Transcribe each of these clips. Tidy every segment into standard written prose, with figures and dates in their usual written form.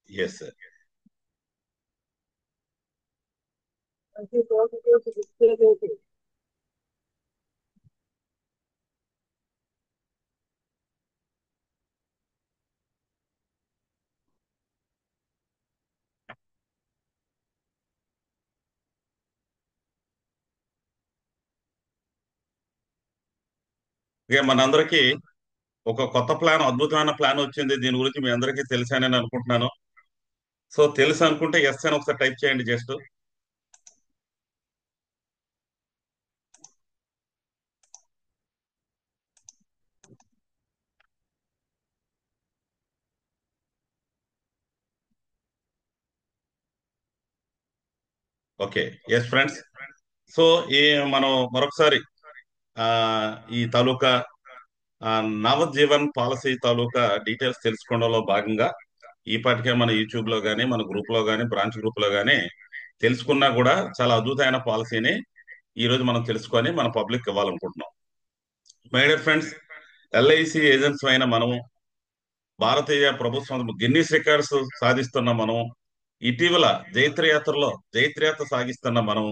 Yes sir. ఇక మనందరికీ ఒక కొత్త ప్లాన్, అద్భుతమైన ప్లాన్ వచ్చింది. దీని గురించి మీ అందరికీ తెలుసని నేను అనుకుంటున్నాను. సో తెలుసు అనుకుంటే ఎస్ అని ఒకసారి టైప్ చేయండి just. Okay. Yes friends. So ఈ మనం మరొకసారి ఆ ఈ తాలూకా నవజీవన్ పాలసీ తాలూకా డీటెయిల్స్ తెలుసుకోవడంలో భాగంగా ఈ పాటికే మన యూట్యూబ్ లో కానీ మన గ్రూప్ లో కానీ బ్రాంచ్ గ్రూప్ లో కానీ తెలుసుకున్నా కూడా చాలా అద్భుతమైన పాలసీని ఈ రోజు మనం తెలుసుకొని మన పబ్లిక్ ఇవ్వాలనుకుంటున్నాం. My dear friends, LIC agents అయిన మనము, భారతీయ ప్రభుత్వం గిన్నీస్ రికార్డ్స్ సాధిస్తున్న మనం, ఇటీవల జైత్రయాత్ర సాగిస్తున్న మనం,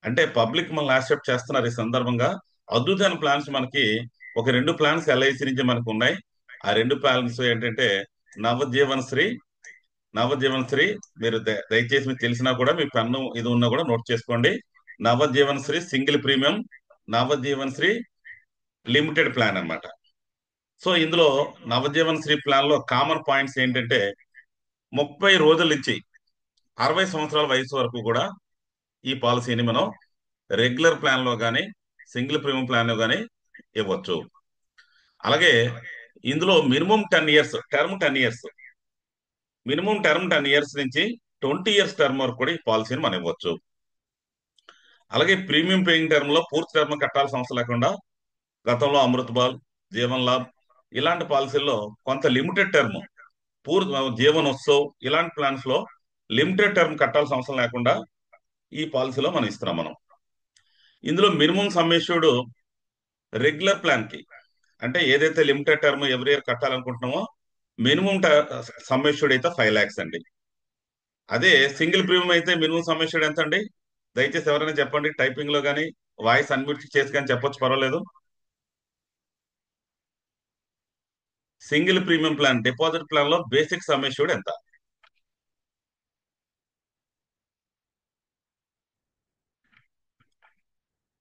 అంటే పబ్లిక్ మనల్ని యాక్సెప్ట్ చేస్తున్నారు. ఈ సందర్భంగా అద్భుతమైన ప్లాన్స్ మనకి ఒక రెండు ప్లాన్స్ ఎల్ఐసి నుంచి మనకు ఉన్నాయి. ఆ రెండు ప్లాన్స్ ఏంటంటే నవజీవన్ శ్రీ, నవజీవన్ శ్రీ. మీరు దయచేసి మీకు తెలిసినా కూడా మీ పెన్ను ఇది ఉన్నా కూడా నోట్ చేసుకోండి. Navjeevan Shri single premium, Navjeevan Shri limited plan అన్నమాట. సో ఇందులో నవజీవన్ శ్రీ ప్లాన్ లో కామన్ పాయింట్స్ ఏంటంటే 30 రోజుల నుంచి 60 సంవత్సరాల వయసు వరకు కూడా ఈ పాలసీని మనం రెగ్యులర్ ప్లాన్ లో కానీ సింగిల్ ప్రీమియం ప్లాన్ లో కానీ ఇవ్వచ్చు. అలాగే ఇందులో minimum 10 years term, 10 years minimum term, 10 years నుంచి 20 ఇయర్స్ టర్మ్ వరకు కూడా ఈ పాలసీని మనం ఇవ్వచ్చు. అలాగే ప్రీమియం పేయింగ్ టర్మ్ లో పూర్తి టర్మ్ కట్టాల్సిన అవసరం లేకుండా గతంలో అమృత్ బాల్, జీవన్ లాభ్ ఇలాంటి పాలసీల్లో కొంత లిమిటెడ్ టర్మ్, పూర్తి జీవన్ ఉత్సవ్ ఇలాంటి ప్లాన్స్ లో లిమిటెడ్ టర్మ్ కట్టాల్సిన అవసరం లేకుండా ఈ పాలసీలో మనం ఇస్తున్నాం. మనం ఇందులో minimum sum assured regular plan కి, అంటే ఏదైతే లిమిటెడ్ టర్మ్ ఎవ్రీ ఇయర్ కట్టాలనుకుంటున్నామో మినిమం సమ్ అష్యూర్డ్ అయితే 5 lakhs అండి. అదే సింగిల్ ప్రీమియం అయితే మినిమం సమ్ అష్యూర్డ్ ఎంత అండి? దయచేసి ఎవరైనా చెప్పండి, టైపింగ్ లో కానీ వాయిస్ అన్మ్యూట్ చేసి కానీ చెప్పొచ్చు, పర్వాలేదు. Single premium plan deposit plan లో బేసిక్ సమ్ అష్యూర్డ్ ఎంత?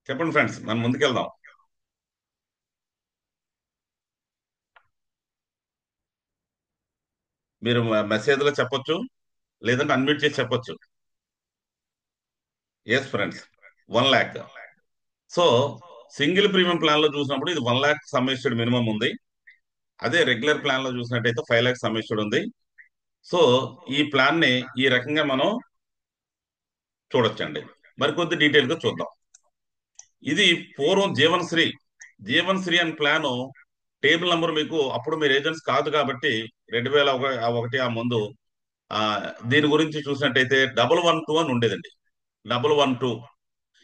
చెప్పండి ఫ్రెండ్స్, మనం ముందుకెళ్దాం. మీరు మెసేజ్ లో చెప్పొచ్చు, లేదంటే అన్మ్యూట్ చేసి చెప్పొచ్చు. Yes friends, 1 lakh. So single premium plan లో చూసినప్పుడు ఇది 1 lakh సమ్మిస్డ్ మినిమం ఉంది. అదే రెగ్యులర్ ప్లాన్ లో చూసినట్టయితే 5 lakhs సమ్మిస్డ్ ఉంది. సో ఈ ప్లాన్ ని ఈ రకంగా మనం చూడొచ్చండి. మరికొద్ది డీటెయిల్ గా చూద్దాం. ఇది పూర్వం జీవన్ శ్రీ అని ప్లాన్ టేబుల్ నంబర్ మీకు అప్పుడు మీరు ఏజెంట్స్ కాదు కాబట్టి 2001 ఆ ముందు ఆ దీని గురించి చూసినట్టయితే 112 అని ఉండేదండి. 112.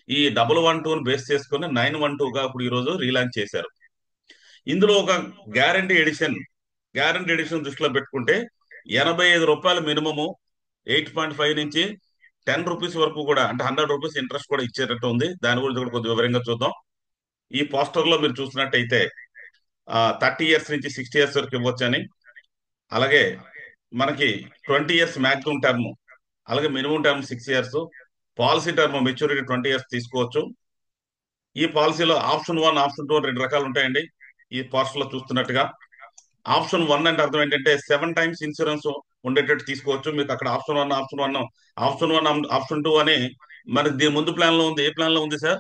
ఈ 112 బేస్ చేసుకుని 912గా ఇప్పుడు ఈ రోజు రీలాంచ్ చేశారు. ఇందులో ఒక గ్యారంటీ ఎడిషన్, దృష్టిలో పెట్టుకుంటే రూ. 85 మినిమము, 8.5 నుంచి ₹10 వరకు కూడా, అంటే ₹100 ఇంట్రెస్ట్ కూడా ఇచ్చేటట్టు ఉంది. దాని గురించి కూడా కొద్దిగా వివరంగా చూద్దాం. ఈ పోస్టర్ లో మీరు చూసినట్టయితే 30 ఇయర్స్ నుంచి 60 ఇయర్స్ వరకు ఇవ్వచ్చని, అలాగే మనకి 20 ఇయర్స్ మ్యాక్సిమం టర్మ్, అలాగే minimum term 6 years, policy term maturity 20 years తీసుకోవచ్చు. ఈ పాలసీలో ఆప్షన్ 1, ఆప్షన్ 2 అని రెండు రకాలు ఉంటాయండి. ఈ పోస్టర్ లో చూస్తున్నట్టుగా ఆప్షన్ 1 అంటే అర్థం ఏంటంటే 7 times ఇన్సూరెన్స్ ఉండేటట్టు తీసుకోవచ్చు. మీకు అక్కడ ఆప్షన్ వన్, ఆప్షన్ 2 అని మనకి దీని ముందు ప్లాన్ లో ఉంది. ఏ ప్లాన్ లో ఉంది సార్?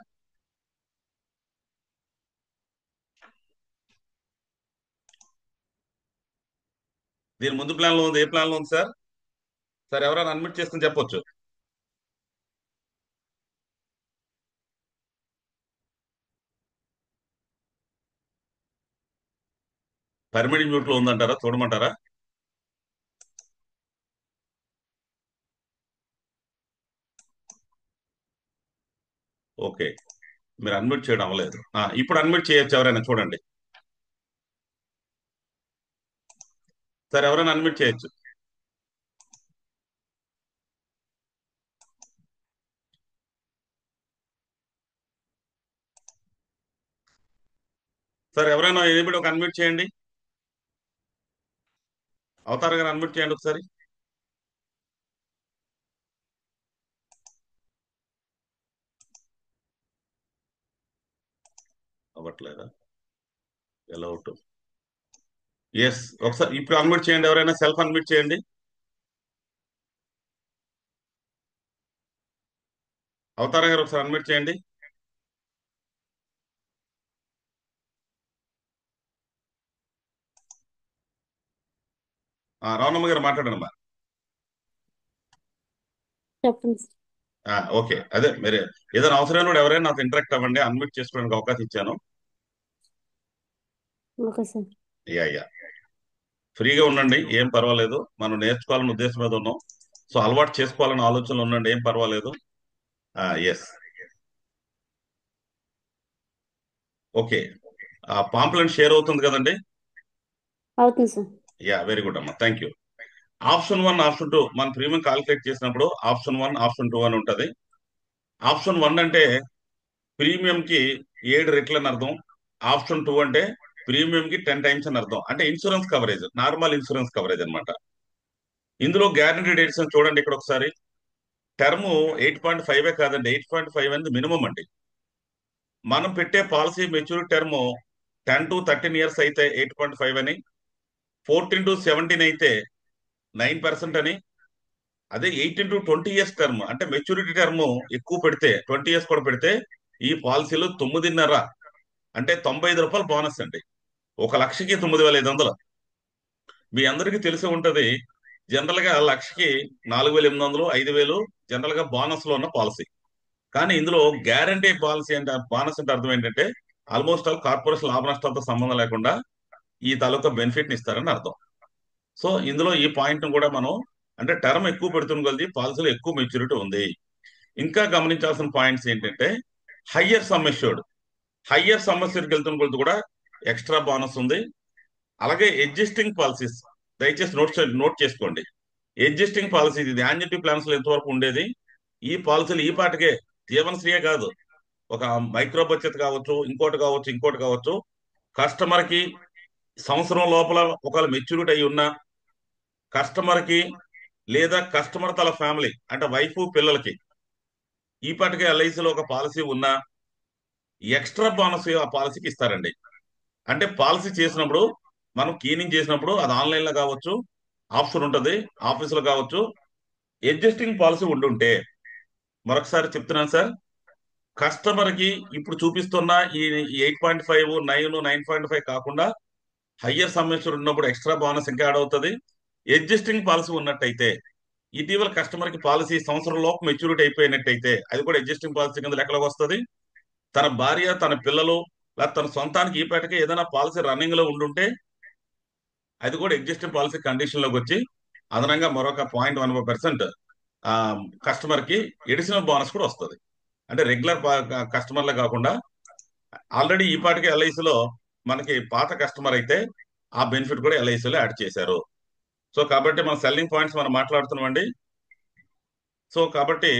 దీని ముందు ప్లాన్ లో ఉంది. ఏ ప్లాన్ లో ఉంది సార్? సార్ ఎవరైనా అన్మిట్ చేసుకుని చెప్పొచ్చు. పర్మిట్ మ్యూట్ లో ఉందంటారా? చూడమంటారా? ఓకే, మీరు అన్మ్యూట్ చేయడం అవ్వలేదు. ఇప్పుడు అన్మ్యూట్ చేయొచ్చు, ఎవరైనా చూడండి. సార్ ఎవరైనా అన్మ్యూట్ చేయొచ్చు. సార్ ఎవరైనా ఎనిబడి ఒక అన్మ్యూట్ చేయండి. అవతార్ గారు అన్మ్యూట్ చేయండి ఒకసారి. అవ్వట్లేదా? ఎలా అవుట్? ఎస్, ఒకసారి ఇప్పుడు అన్మ్యూట్ చేయండి. ఎవరైనా సెల్ఫ్ అన్మ్యూట్ చేయండి. అవతార్ గారు ఒకసారి అన్మ్యూట్ చేయండి. రావణమ్మ గారు మాట్లాడండి అమ్మా. చెప్పండి సార్. ఓకే, అదే మీరు ఏదైనా అవసరమైన వాడు ఎవరైనా నాతో ఇంటరాక్ట్ అవ్వండి. అన్మ్యూట్ చేసుకోవడానికి అవకాశం ఇచ్చాను. Okay sir. యా యా, ఫ్రీగా ఉండండి, ఏం పర్వాలేదు. మనం నేర్చుకోవాలనే ఉద్దేశం మీద ఉన్నాం. సో అలవాటు చేసుకోవాలనే ఆలోచనలో ఉండండి, ఏం పర్వాలేదు. Yes, okay. పాంప్లెంట్ షేర్ అవుతుంది కదండి? అవుతుంది సార్. యా, వెరీ గుడ్ అమ్మా, థ్యాంక్ యూ. ఆప్షన్ 1, ఆప్షన్ 2 మన ప్రీమియం కాలిక్యులేట్ చేసినప్పుడు ఆప్షన్ 1, ఆప్షన్ 2 అని ఉంటది. ఆప్షన్ 1 అంటే ప్రీమియం కి 7 రెట్లు అని అర్థం. ఆప్షన్ 2 అంటే ప్రీమియం కి 10 టైమ్స్ అని అర్థం. అంటే insurance coverage, normal insurance coverage అన్నమాట. ఇందులో గ్యారంటీ డేట్స్ అని చూడండి ఇక్కడ ఒకసారి. టర్మ్ 8.5 కాదండి, 8.5 అనేది మినిమం అండి. మనం పెట్టే policy maturity term 10 to 13 years అయితే 8.5 అని, 14 to 17 అయితే 9% అని, అదే 18 to 20 years టర్మ్ అంటే మెచ్యూరిటీ టర్మ్ ఎక్కువ పెడితే 20 years కూడా పెడితే ఈ పాలసీలో 9.5 అంటే రూ. 95 బోనస్ అండి. 1,00,000కి 9,500. మీ అందరికీ తెలిసి ఉంటది. జనరల్ గా లక్షకి 4,800, 5,000 జనరల్ గా బోనస్ లో ఉన్న పాలసీ. కానీ ఇందులో గ్యారంటీ పాలసీ అంటే బోనస్ అంటే అర్థం ఏంటంటే ఆల్మోస్ట్ ఆల్ కార్పొరేషన్ లాభ నష్టాలతో సంబంధం లేకుండా ఈ తాలూకా బెనిఫిట్ ని ఇస్తారని అర్థం. సో ఇందులో ఈ పాయింట్ ను కూడా మనం, అంటే టర్మ్ ఎక్కువ పెడుతున్న కొద్దీ పాలసీలో ఎక్కువ మెచ్యూరిటీ ఉంది. ఇంకా గమనించాల్సిన పాయింట్స్ ఏంటంటే higher sum assured, higher sum అష్యూర్డ్కి వెళ్తున్న కొద్దీ కూడా ఎక్స్ట్రా బోనస్ ఉంది. అలాగే ఎగ్జిస్టింగ్ పాలసీస్, దయచేసి నోట్ చేసుకోండి. ఎగ్జిస్టింగ్ పాలసీ, ఇది యాన్యుటీ ప్లాన్స్ లో ఎంతవరకు ఉండేది, ఈ పాలసీలు ఈ పాటికే జీవనశ్రీయే కాదు, ఒక మైక్రో బచత్ కావచ్చు, ఇంకోటి కావచ్చు, ఇంకోటి కావచ్చు, కస్టమర్ కి సంవత్సరం లోపల ఒకవేళ మెచ్యూరిటీ అయి ఉన్న కస్టమర్ కి, లేదా కస్టమర్ తల ఫ్యామిలీ అంటే వైఫ్ పిల్లలకి ఈ పాటికే ఎల్ఐసిలో ఒక పాలసీ ఉన్నా ఎక్స్ట్రా బోనస్ ఆ పాలసీకి ఇస్తారండి. అంటే పాలసీ చేసినప్పుడు, మనం కీనింగ్ చేసినప్పుడు అది ఆన్లైన్ లో కావచ్చు, ఆప్షన్ ఉంటుంది, ఆఫీసులో కావచ్చు, ఎగ్జిస్టింగ్ పాలసీ ఉండుంటే, మరొకసారి చెప్తున్నాను సార్, కస్టమర్ కి ఇప్పుడు చూపిస్తున్న ఈ 8.5, 9.5 కాకుండా హయ్యర్ సమ్మెషన్ ఉన్నప్పుడు ఎక్స్ట్రా బోనస్ ఇంకా యాడ్ అవుతుంది. ఎగ్జిస్టింగ్ పాలసీ ఉన్నట్టయితే, ఇటీవల కస్టమర్ కి పాలసీ సంవత్సరం లోపు మెచ్యూరిటీ అయిపోయినట్టయితే అది కూడా ఎగ్జిస్టింగ్ పాలసీ కింద లెక్కలోకి వస్తుంది. తన భార్య, తన పిల్లలు, లేదా తన సొంతానికి ఈ పేటకి ఏదైనా పాలసీ రన్నింగ్ లో ఉండుంటే అది కూడా ఎగ్జిస్టింగ్ పాలసీ కండిషన్ లోకి వచ్చి అదనంగా మరొక 0.15% కస్టమర్ కి ఎడిషనల్ బోనస్ కూడా వస్తుంది. అంటే రెగ్యులర్ కస్టమర్లే కాకుండా ఆల్రెడీ ఈ పాటికి ఎల్ఐసిలో మనకి పాత కస్టమర్ అయితే ఆ బెనిఫిట్ కూడా ఎల్ఐసిలో యాడ్ చేశారు. సో కాబట్టి మన సెల్లింగ్ పాయింట్స్ మనం మాట్లాడుతున్నామండి. సో కాబట్టి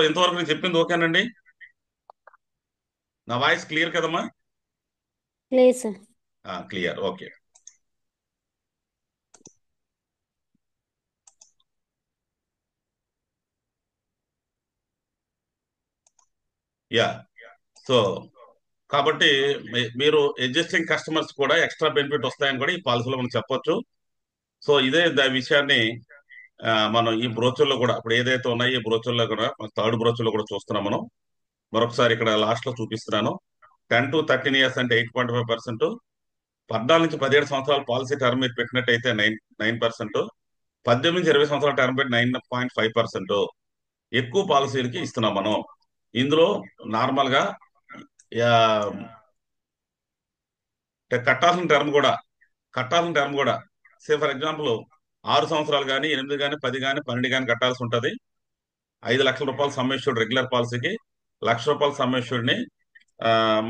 ఇంతవరకు నేను చెప్పింది ఓకేనండి? నా వాయిస్ క్లియర్ కదమ్మా? లేదు sir. Clear, okay. Yeah, so కాబట్టి మీరు ఎగ్జిస్టింగ్ కస్టమర్స్ కూడా ఎక్స్ట్రా బెనిఫిట్ వస్తాయని కూడా ఈ పాలసీలో మనం చెప్పొచ్చు. సో ఇదే విషయాన్ని మనం ఈ బ్రోచర్లో కూడా ఇప్పుడు ఏదైతే ఉన్నాయో ఈ బ్రోచర్లో కూడా థర్డ్ బ్రోచర్లో కూడా చూస్తున్నాం మనం. మరొకసారి ఇక్కడ లాస్ట్ లో చూపిస్తున్నాను. 10 to 13 years అంటే 8.5%, 14 నుంచి 17 సంవత్సరాల పాలసీ టర్మ్ మీరు పెట్టినట్టయితే 9%, 18 నుంచి 20 సంవత్సరాల టర్మ్ పెట్టి 9.5%. ఎక్కువ పాలసీలకి ఇస్తున్నాం మనం. ఇందులో నార్మల్ గా కట్టాల్సిన టర్మ్ కూడా, సే ఫర్ ఎగ్జాంపుల్ 6 సంవత్సరాలు కానీ, 8 కానీ, 10 కానీ, 12 కానీ కట్టాల్సి ఉంటుంది. 5 లక్షల రూపాయలు సమ్మెష్యూర్డ్ రెగ్యులర్ పాలసీకి, రూ. 1,00,000 సమ్మెష్యూర్డ్ ని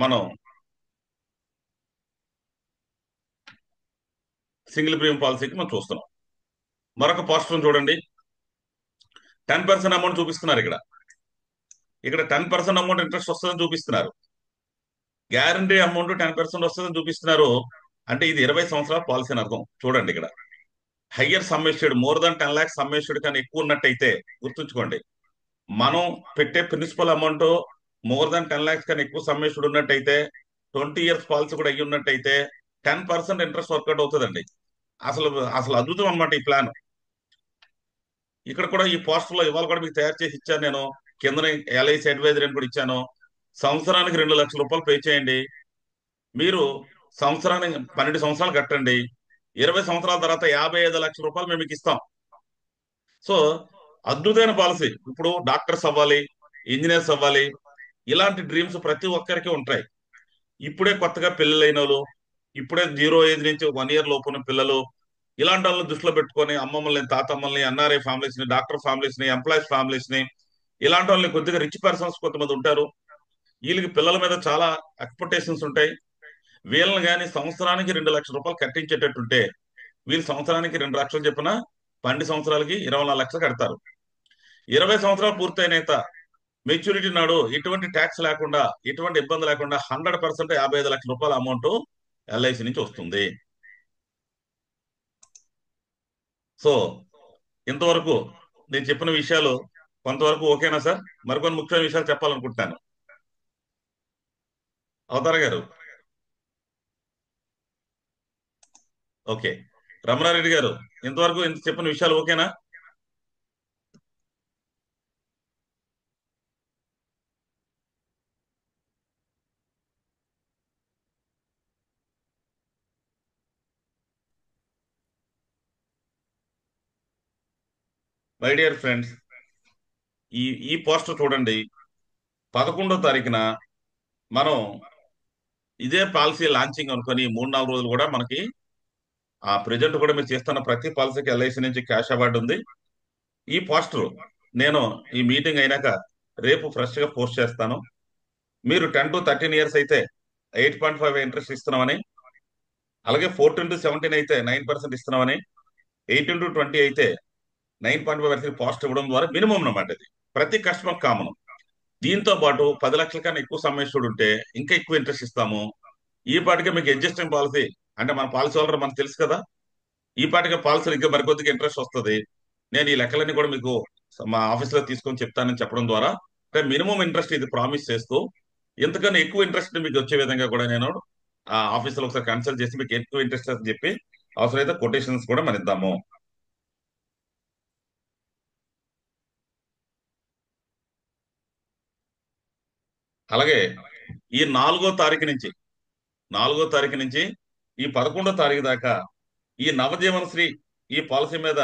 మనం సింగిల్ ప్రీమియం పాలసీకి మనం చూస్తున్నాం. మరొక పోస్టర్ చూడండి, 10% అమౌంట్ చూపిస్తున్నారు ఇక్కడ. ఇక్కడ 10% అమౌంట్ ఇంట్రెస్ట్ వస్తుందని చూపిస్తున్నారు. గ్యారంటీ అమౌంట్ 10% వస్తుందని చూపిస్తున్నారు. అంటే ఇది 20 సంవత్సరాల పాలసీ అని అర్థం. చూడండి ఇక్కడ higher sum assured more than 10 lakhs sum assured కానీ ఎక్కువ ఉన్నట్టయితే గుర్తుంచుకోండి, మనం పెట్టే principal amount more than 10 lakhs కానీ ఎక్కువ సమ్మెస్యూడ్ ఉన్నట్టయితే 20 ఇయర్స్ పాలసీ కూడా అయ్యి ఉన్నట్టయితే 10% ఇంట్రెస్ట్ వర్కౌట్ అవుతుందండి. అసలు అసలు అద్భుతం అనమాట ఈ ప్లాన్. ఇక్కడ కూడా ఈ పోస్టర్ లో ఇవాళ కూడా మీకు తయారు చేసి ఇచ్చాను నేను. కింద ఎల్ఐసి అడ్వైజరీ అని కూడా ఇచ్చాను. సంవత్సరానికి 2 లక్షల రూపాయలు పే చేయండి. మీరు సంవత్సరానికి 12 సంవత్సరాలు కట్టండి. 20 సంవత్సరాల తర్వాత 55 లక్షల రూపాయలు మేము మీకు ఇస్తాం. సో అద్భుతమైన పాలసీ. ఇప్పుడు డాక్టర్స్ అవ్వాలి, ఇంజనీర్స్ అవ్వాలి, ఇలాంటి డ్రీమ్స్ ప్రతి ఒక్కరికి ఉంటాయి. ఇప్పుడే కొత్తగా పెళ్ళైన వాళ్ళు, ఇప్పుడే 0 ఏజ్ నుంచి 1 ఇయర్ లోపు ఉన్న పిల్లలు, ఇలాంటి వాళ్ళని దృష్టిలో పెట్టుకొని అమ్మమ్మల్ని, తాతమ్మల్ని, ఎన్ఆర్ఐ ఫ్యామిలీస్ ని, డాక్టర్ ఫ్యామిలీస్ ని, ఎంప్లాయీస్ ఫ్యామిలీస్ ని, ఇలాంటి వాళ్ళని కొద్దిగా రిచ్ పర్సన్స్ కొంతమంది ఉంటారు. వీళ్ళకి పిల్లల మీద చాలా ఎక్స్పెక్టేషన్స్ ఉంటాయి. వీళ్ళని కానీ సంవత్సరానికి 2 లక్షల రూపాయలు కట్టించేటట్టుంటే వీళ్ళు సంవత్సరానికి 2 లక్షలు చెప్పిన 12 సంవత్సరాలకి 24 లక్షలు కడతారు. 20 సంవత్సరాలు పూర్తయిన మెచ్యూరిటీ నాడు ఎటువంటి ట్యాక్స్ లేకుండా, ఎటువంటి ఇబ్బంది లేకుండా 100% 55 లక్షల రూపాయల అమౌంట్ ఎల్ఐసి నుంచి వస్తుంది. సో ఇంతవరకు నేను చెప్పిన విషయాలు కొంతవరకు ఓకేనా సార్? మరికొన్ని ముఖ్యమైన విషయాలు చెప్పాలనుకుంటున్నాను. అవతార గారు. ఓకే. రమణారెడ్డి గారు, ఇంతవరకు ఇంత చెప్పిన విషయాలు ఓకేనా? మై డియర్ ఫ్రెండ్స్, ఈ ఈ పోస్టర్ చూడండి. 11వ తారీఖున మనం ఇదే పాలసీ లాంచింగ్ అనుకొని 3-4 రోజులు కూడా మనకి ఆ ప్రెజెంట్ కూడా మీరు చేస్తున్న ప్రతి పాలసీకి ఎల్ఐసి నుంచి క్యాష్ అవార్డు ఉంది. ఈ పోస్టర్ నేను ఈ మీటింగ్ అయినాక రేపు ఫ్రెష్ గా పోస్ట్ చేస్తాను. మీరు 10 to 13 ఇయర్స్ అయితే 8.5 ఇంట్రెస్ట్ ఇస్తున్నామని, అలాగే 14 to 17 అయితే 9% ఇస్తున్నామని, 18 to 20 అయితే 9.5% పాస్ట్ ఇవ్వడం ద్వారా మినిమం అన్నమాట. ఇది ప్రతి కస్టమర్ కామన్. దీంతో పాటు 10 లక్షల కన్నా ఎక్కువ సమ్మేషుడు ఉంటే ఇంకా ఎక్కువ ఇంట్రెస్ట్ ఇస్తాము. ఈ పాటికే మీకు ఎగ్జిస్టింగ్ పాలసీ అంటే మన పాలసీ హోల్డర్ మనకు తెలుసు కదా, ఈ పాటికే పాలసీలు ఇంకా మరికొద్దిగా ఇంట్రెస్ట్ వస్తుంది. నేను ఈ లెక్కలన్నీ కూడా మీకు మా ఆఫీస్ లో తీసుకొని చెప్తానని చెప్పడం ద్వారా అంటే మినిమం ఇంట్రెస్ట్ ఇది ప్రామిస్ చేస్తూ, ఎంతకన్నా ఎక్కువ ఇంట్రెస్ట్ మీకు వచ్చే విధంగా కూడా నేను ఆ ఆఫీస్ లో ఒకసారి కన్సల్ట్ చేసి మీకు ఎక్కువ ఇంట్రెస్ట్ అని చెప్పి అవసరమైతే కొటేషన్స్ కూడా మనం ఇద్దాము. అలాగే ఈ 4వ తారీఖు నుంచి ఈ 11వ తారీఖు దాకా ఈ నవజీవన శ్రీ ఈ పాలసీ మీద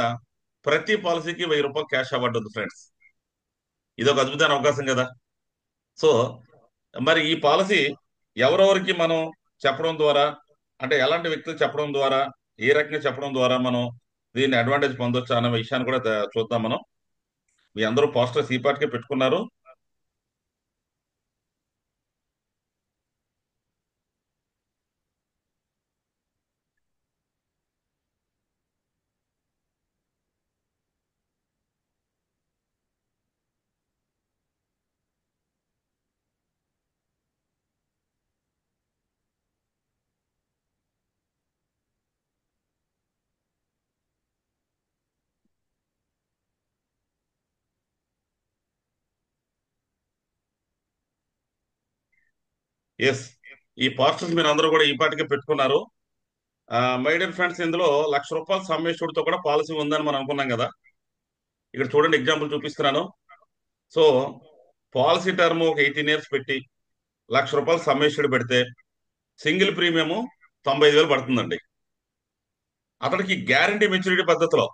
ప్రతి పాలసీకి 1000 రూపాయలు క్యాష్ అవార్డు ఉంది ఫ్రెండ్స్. ఇది ఒక అద్భుతమైన అవకాశం కదా. సో మరి ఈ పాలసీ ఎవరెవరికి మనం చెప్పడం ద్వారా, అంటే ఎలాంటి వ్యక్తులు చెప్పడం ద్వారా, ఏ రకంగా చెప్పడం ద్వారా మనం దీన్ని అడ్వాంటేజ్ పొందొచ్చు అనే విషయాన్ని కూడా చూద్దాం మనం. మీ అందరూ పోస్టర్స్ ఈ పాటికే పెట్టుకున్నారు. ఎస్, ఈ పోస్టర్స్ మీరు అందరూ కూడా ఈ పాటికే పెట్టుకున్నారు. మై డియర్ ఫ్రెండ్స్, ఇందులో 1,00,000 రూపాయల సమ్మేషుడితో కూడా పాలసీ ఉందని మనం అనుకున్నాం కదా. ఇక్కడ చూడండి, ఎగ్జాంపుల్ చూపిస్తున్నాను. సో పాలసీ టర్మ్ ఒక 18 ఇయర్స్ పెట్టి 1,00,000 రూపాయలు సమ్మేషుడు పెడితే సింగిల్ ప్రీమియం 95,000 పడుతుందండి. అతనికి గ్యారంటీ మెచ్యూరిటీ పద్ధతిలో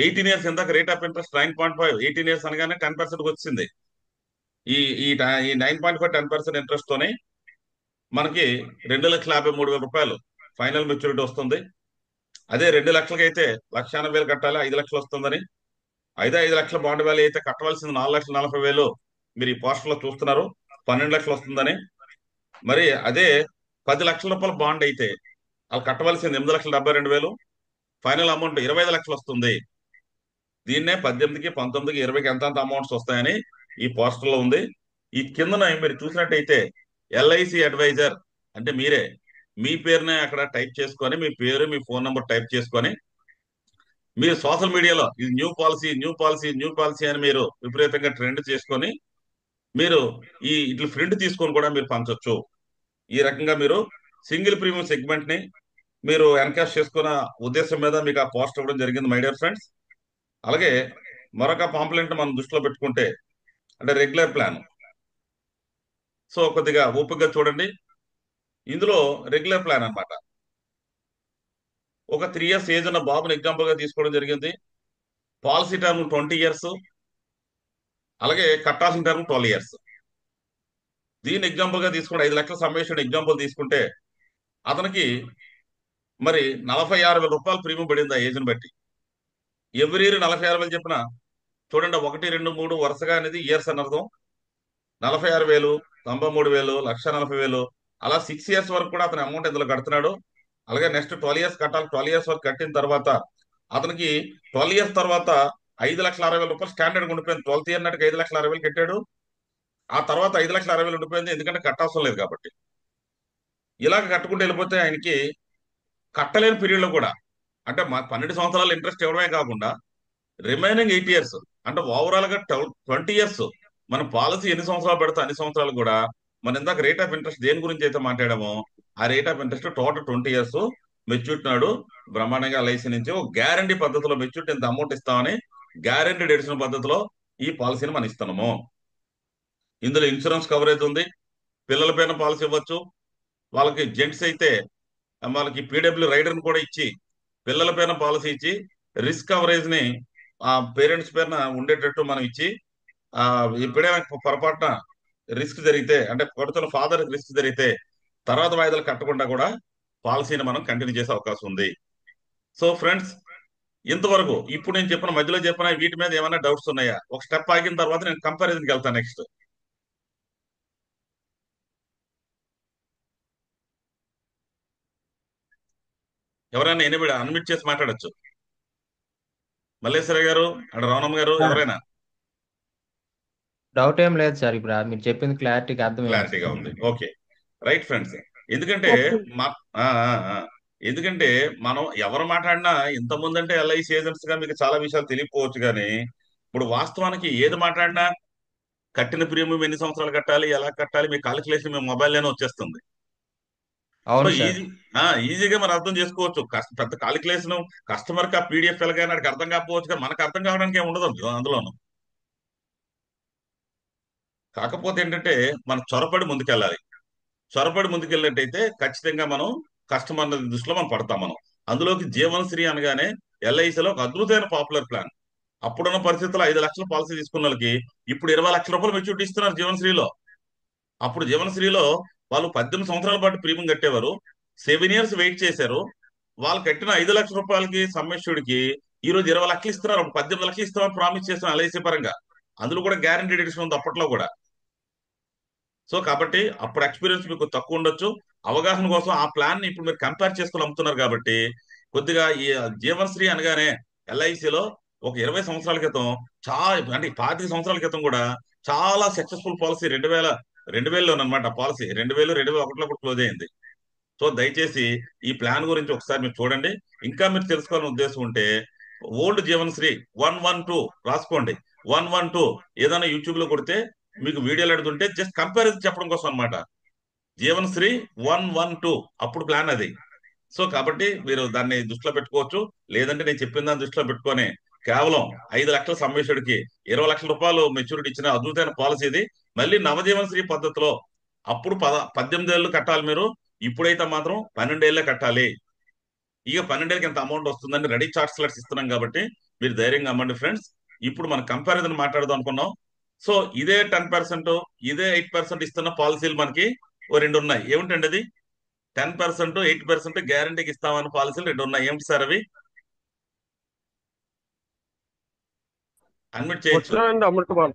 18 ఇయర్స్, ఇందాక రేట్ ఆఫ్ ఇంట్రెస్ట్ 9.5, 18 ఇయర్స్ అనగానే 10% వచ్చింది. ఈ ఈ ఈ 9.5 10% ఇంట్రెస్ట్ తోనే మనకి 2,53,000 రూపాయలు ఫైనల్ మెచ్యూరిటీ వస్తుంది. అదే 2 లక్షలకి అయితే 1,80,000 కట్టాలి, 5 లక్షలు వస్తుందని. అదే 5 లక్షల బాండ్ వాల్యూ అయితే కట్టవలసింది 4,40,000. మీరు ఈ పోస్టర్ లో చూస్తున్నారు 12 లక్షలు వస్తుందని. మరి అదే 10 లక్షల రూపాయల బాండ్ అయితే వాళ్ళు కట్టవలసింది 8,72,000. ఫైనల్ అమౌంట్ 25 లక్షలు వస్తుంది. దీన్నే 18కి, 19కి, 20కి ఎంత అమౌంట్స్ వస్తాయని ఈ పోస్టర్ లో ఉంది. ఈ కిందన మీరు చూసినట్టయితే ఎల్ఐసి అడ్వైజర్ అంటే మీరే మీ పేరునే అక్కడ టైప్ చేసుకొని మీ పేరు మీ ఫోన్ నంబర్ టైప్ చేసుకొని మీరు సోషల్ మీడియాలో ఇది new policy new policy new policy అని మీరు విపరీతంగా ట్రెండ్ చేసుకొని మీరు ఇట్లా ప్రింట్ తీసుకొని కూడా మీరు పంచొచ్చు. ఈ రకంగా మీరు సింగిల్ ప్రీమియం సెగ్మెంట్ ని మీరు ఎన్కాష్ చేసుకున్న ఉద్దేశం మీద మీకు ఆ పోస్ట్ ఇవ్వడం జరిగింది మై డియర్ ఫ్రెండ్స్. అలాగే మరొక పాంప్లెంట్ మనం దృష్టిలో పెట్టుకుంటే అంటే రెగ్యులర్ ప్లాన్. సో కొద్దిగా ఓపికగా చూడండి. ఇందులో రెగ్యులర్ ప్లాన్ అన్నమాట. ఒక 3 years ఏజ్ ఉన్న బాబుని ఎగ్జాంపుల్ గా తీసుకోవడం జరిగింది. పాలసీ టర్మ్ 20 years, అలాగే కట్టాల్సిన టర్మ్ 12 years. దీన్ని ఎగ్జాంపుల్ గా తీసుకుంటే 5 లక్షల సమ్మేషన్ ఎగ్జాంపుల్ తీసుకుంటే అతనికి మరి 46,000 రూపాయలు ప్రీమియం పడింది ఆ ఏజ్ని బట్టి. ఎవ్రీ ఇయర్ 46,000 చెప్పిన చూడండి, 1, 2, 3 వరుసగా అనేది ఇయర్స్ అని అర్థం. 46,000, 93,000, 1,40,000 అలా 6 years వరకు కూడా అతని అమౌంట్ ఇందులో కడుతున్నాడు. అలాగే నెక్స్ట్ 12 years కట్టాలి. 12 years వరకు కట్టిన తర్వాత అతనికి 12 years తర్వాత 5,60,000 రూపాయలు స్టాండర్డ్ ఉండిపోయింది. 12th year నాటికి 5,60,000 కట్టాడు. ఆ తర్వాత 5,60,000 ఉండిపోయింది, ఎందుకంటే కట్టాల్సిన లేదు కాబట్టి. ఇలాగ కట్టుకుంటూ వెళ్ళిపోతే ఆయనకి కట్టలేని పీరియడ్ లో కూడా అంటే మా 12 సంవత్సరాలు ఇంట్రెస్ట్ ఇవ్వడమే కాకుండా రిమైనింగ్ 8 years అంటే ఓవరాల్ గా 20 years మన పాలసీ ఎన్ని సంవత్సరాలు పెడితే అన్ని సంవత్సరాలు కూడా మన ఇందాక రేట్ ఆఫ్ ఇంట్రెస్ట్ దేని గురించి అయితే మాట్లాడామో ఆ rate of interest total 20 years maturity నాడు బ్రహ్మాండంగా ఎల్ఐసి నుంచి ఒక గ్యారంటీ పద్ధతిలో మెచ్యూరిటీ ఇంత అమౌంట్ ఇస్తామని గ్యారంటీడ్ ఎడిషన్ పద్ధతిలో ఈ పాలసీని మనం ఇస్తున్నాము. ఇందులో ఇన్సూరెన్స్ కవరేజ్ ఉంది. పిల్లల పైన పాలసీ ఇవ్వచ్చు. వాళ్ళకి జెంట్స్ అయితే వాళ్ళకి పీడబ్ల్యూ రైడర్ కూడా ఇచ్చి పిల్లల పైన పాలసీ ఇచ్చి రిస్క్ కవరేజ్ ని ఆ పేరెంట్స్ పైన ఉండేటట్టు మనం ఇచ్చి ఆ ఎప్పుడైనా పొరపాటున రిస్క్ జరిగితే అంటే కొడుతున్న ఫాదర్ రిస్క్ జరిగితే తర్వాత వాయిదాలు కట్టకుండా కూడా పాలసీని మనం కంటిన్యూ చేసే అవకాశం ఉంది. సో ఫ్రెండ్స్, ఇంతవరకు ఇప్పుడు నేను చెప్పిన మధ్యలో చెప్పిన వీటి మీద ఏమైనా డౌట్స్ ఉన్నాయా? ఒక స్టెప్ ఆగిన తర్వాత నేను కంపారిజన్కి వెళ్తాను నెక్స్ట్. ఎవరైనా ఎనిమిది అన్మిట్ చేసి మాట్లాడొచ్చు. మల్లేశ్వర గారు అండ్ రవణమ్మ గారు సార్ ఎవరైనా. డౌట్ ఏం లేదు సార్. ఇప్పుడు మీరు చెప్పింది క్లారిటీగా అర్థమైంది క్లారిటీగా సార్. ఉంది. Okay, right friends. ఎందుకంటే ఓకే. మా ఆ, ఆ, ఆ. ఎందుకంటే మనం ఎవరు మాట్లాడినా ఇంత ముందంటే ఎల్ఐసి ఏజెంట్స్ గా మీకు చాలా విషయాలు తెలియకపోవచ్చు, కానీ ఇప్పుడు వాస్తవానికి ఏది మాట్లాడినా కట్టిన ప్రీమియం ఎన్ని సంవత్సరాలు కట్టాలి, ఎలా కట్టాలి, మీ కాలిక్యులేషన్ మీ మొబైల్లోనే వచ్చేస్తుంది. సో అవును సార్. ఈజీ ఈజీగా మనం అర్థం చేసుకోవచ్చు. పెద్ద కాలిక్యులేషన్ కస్టమర్ కి ఆ పీడిఎఫ్ వెళ్ళగానే వాడికి అర్థం కాకపోవచ్చు, కానీ మనకు అర్థం కావడానికి ఏమి ఉండదు అందులోను. కాకపోతే ఏంటంటే మనం చొరపడి ముందుకెళ్ళాలి. చొరపడి ముందుకెళ్ళినట్టయితే ఖచ్చితంగా మనం కస్టమర్ దృష్టిలో మనం పడతాం. మనం అందులోకి జీవనశ్రీ అనగానే ఎల్ఐసిలో ఒక అద్భుతమైన పాపులర్ ప్లాన్. అప్పుడున్న పరిస్థితుల్లో 5 లక్షల పాలసీ తీసుకున్న వాళ్ళకి ఇప్పుడు 20 లక్షల రూపాయలు మెచ్యూరిటీ ఇస్తున్నారు జీవనశ్రీలో. అప్పుడు జీవనశ్రీలో వాళ్ళు 18 సంవత్సరాల పాటు ప్రీమియం కట్టేవారు. 7 years వెయిట్ చేశారు. వాళ్ళు కట్టిన 5 లక్షల రూపాయలకి సమ్మెష్యుడికి ఈ రోజు 20 లక్షలు ఇస్తున్నారు. 18 లక్షలు ఇస్తామని ప్రామిస్ చేస్తున్నారు ఎల్ఐసి పరంగా. అందులో కూడా గ్యారంటీ ఎడిషన్ ఉంది అప్పట్లో కూడా. సో కాబట్టి అప్పుడు ఎక్స్పీరియన్స్ మీకు తక్కువ ఉండొచ్చు. అవగాహన కోసం ఆ ప్లాన్ ని ఇప్పుడు మీరు కంపేర్ చేసుకుని అమ్ముతున్నారు కాబట్టి కొద్దిగా ఈ జీవన్శ్రీ అనగానే ఎల్ఐసిలో ఒక 20 సంవత్సరాల క్రితం చాలా అంటే 25 సంవత్సరాల క్రితం కూడా చాలా సక్సెస్ఫుల్ పాలసీ 2000లోనమాట. పాలసీ 2001లో కూడా క్లోజ్ అయింది. సో దయచేసి ఈ ప్లాన్ గురించి ఒకసారి మీరు చూడండి. ఇంకా మీరు తెలుసుకోవాలని ఉద్దేశం ఉంటే ఓల్డ్ జీవన్శ్రీ 112 రాసుకోండి. 112 ఏదైనా యూట్యూబ్ లో కొడితే మీకు వీడియోలు అడుగుతుంటే జస్ట్ కంపారిజన్ చెప్పడం కోసం అన్నమాట. జీవన్శ్రీ 112 అప్పుడు ప్లాన్ అది. సో కాబట్టి మీరు దాన్ని దృష్టిలో పెట్టుకోవచ్చు. లేదంటే నేను చెప్పిన దాన్ని దృష్టిలో పెట్టుకొని కేవలం 5 లక్షల సమ్మేషుడికి 20 లక్షల రూపాయలు మెచ్యూరిటీ ఇచ్చిన అద్భుతమైన పాలసీ ఇది. మళ్ళీ నవజీవన్ శ్రీ పద్ధతిలో అప్పుడు 18 ఏళ్ళు కట్టాలి మీరు. ఇప్పుడైతే మాత్రం 12 ఏళ్ళే కట్టాలి. ఇక 12 ఏళ్ళకి ఎంత అమౌంట్ వస్తుందని రెడీ చార్ట్ స్లైడ్స్ ఇస్తున్నాం కాబట్టి మీరు ధైర్యంగా అమ్మండి ఫ్రెండ్స్. ఇప్పుడు మనం కంపారిజన్ మాట్లాడదాం అనుకున్నాం. సో ఇదే 10%, ఇదే 8% ఇస్తున్న పాలసీలు మనకి ఓ రెండు ఉన్నాయి. ఏమిటండి అది? 10%, 8% గ్యారంటీకి ఇస్తామన్న పాలసీలు రెండు ఉన్నాయి. ఏమిటి సార్ అవి? అడ్మిట్ చేయొచ్చు. ఉత్సవం అండ్ అమృతపాల్.